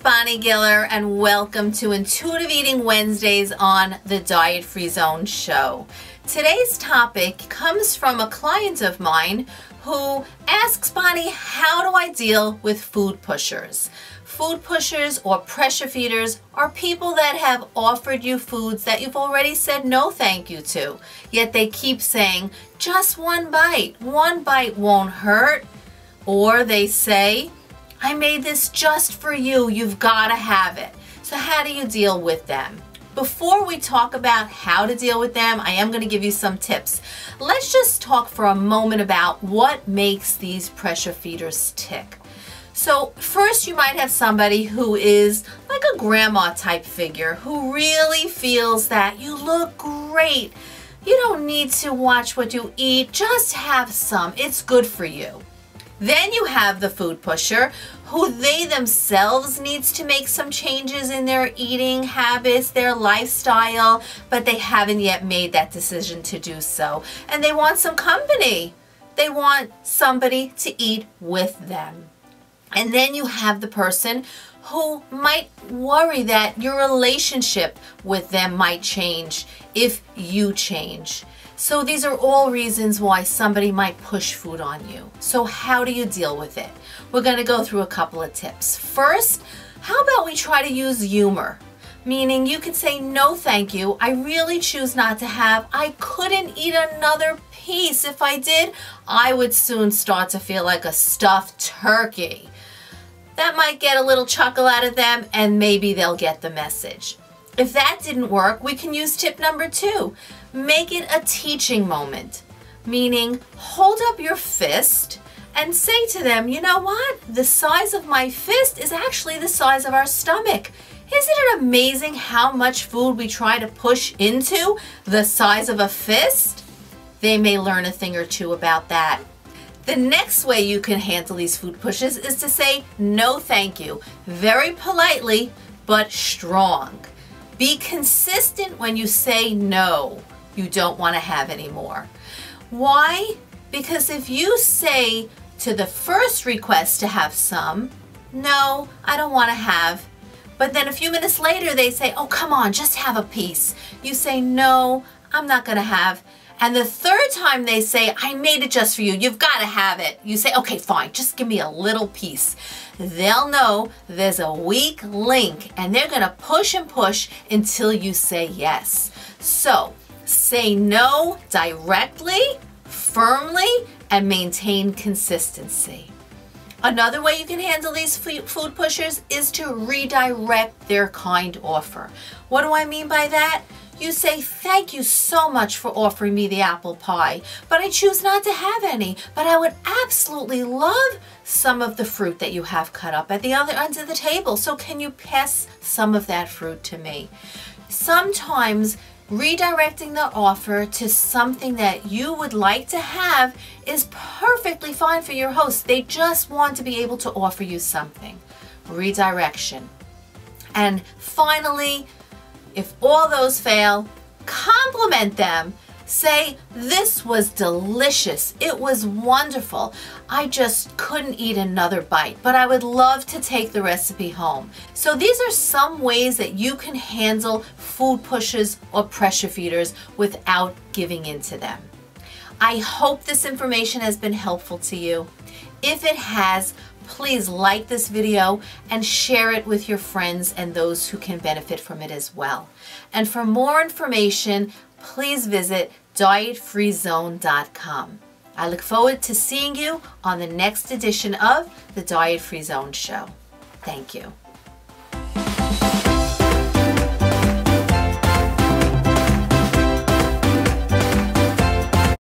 Bonnie Giller, and welcome to Intuitive Eating Wednesdays on the Diet Free Zone show. Today's topic comes from a client of mine who asks Bonnie, how do I deal with food pushers? Food pushers or pressure feeders are people that have offered you foods that you've already said no thank you to, yet they keep saying, just one bite won't hurt. Or they say, I made this just for you, you've got to have it. So how do you deal with them? Before we talk about how to deal with them, I am going to give you some tips. Let's just talk for a moment about what makes these pressure feeders tick. So first, you might have somebody who is like a grandma type figure who really feels that you look great. You don't need to watch what you eat, just have some, it's good for you. Then you have the food pusher who they themselves needs to make some changes in their eating habits, their lifestyle, but they haven't yet made that decision to do so. And they want some company. They want somebody to eat with them. And then you have the person who might worry that your relationship with them might change if you change. So these are all reasons why somebody might push food on you. So how do you deal with it? We're going to go through a couple of tips. First, how about we try to use humor? Meaning you could say, no thank you, I really choose not to have. I couldn't eat another piece. If I did, I would soon start to feel like a stuffed turkey. That might get a little chuckle out of them and maybe they'll get the message. If that didn't work, we can use tip number 2. Make it a teaching moment, meaning hold up your fist and say to them, you know what? The size of my fist is actually the size of our stomach. Isn't it amazing how much food we try to push into the size of a fist? They may learn a thing or two about that. The next way you can handle these food pushes is to say no thank you, very politely but strong. Be consistent when you say no, you don't want to have any more. Why? Because if you say to the first request to have some, no, I don't want to have, but then a few minutes later they say, oh, come on, just have a piece. You say, no, I'm not going to have. And the third time they say, I made it just for you, you've got to have it. You say, okay, fine, just give me a little piece. They'll know there's a weak link and they're going to push and push until you say yes. So say no directly, firmly, and maintain consistency. Another way you can handle these food pushers is to redirect their kind offer. What do I mean by that? You say, thank you so much for offering me the apple pie, but I choose not to have any. But I would absolutely love some of the fruit that you have cut up at the other end of the table. So can you pass some of that fruit to me? Sometimes redirecting the offer to something that you would like to have is perfectly fine for your host. They just want to be able to offer you something. Redirection. And finally, if all those fail, compliment them. Say, this was delicious. It was wonderful. I just couldn't eat another bite, but I would love to take the recipe home. So these are some ways that you can handle food pushers or pressure feeders without giving in to them. I hope this information has been helpful to you. If it has, please like this video and share it with your friends and those who can benefit from it as well. And for more information, please visit dietfreezone.com. I look forward to seeing you on the next edition of the Diet Free Zone show. Thank you.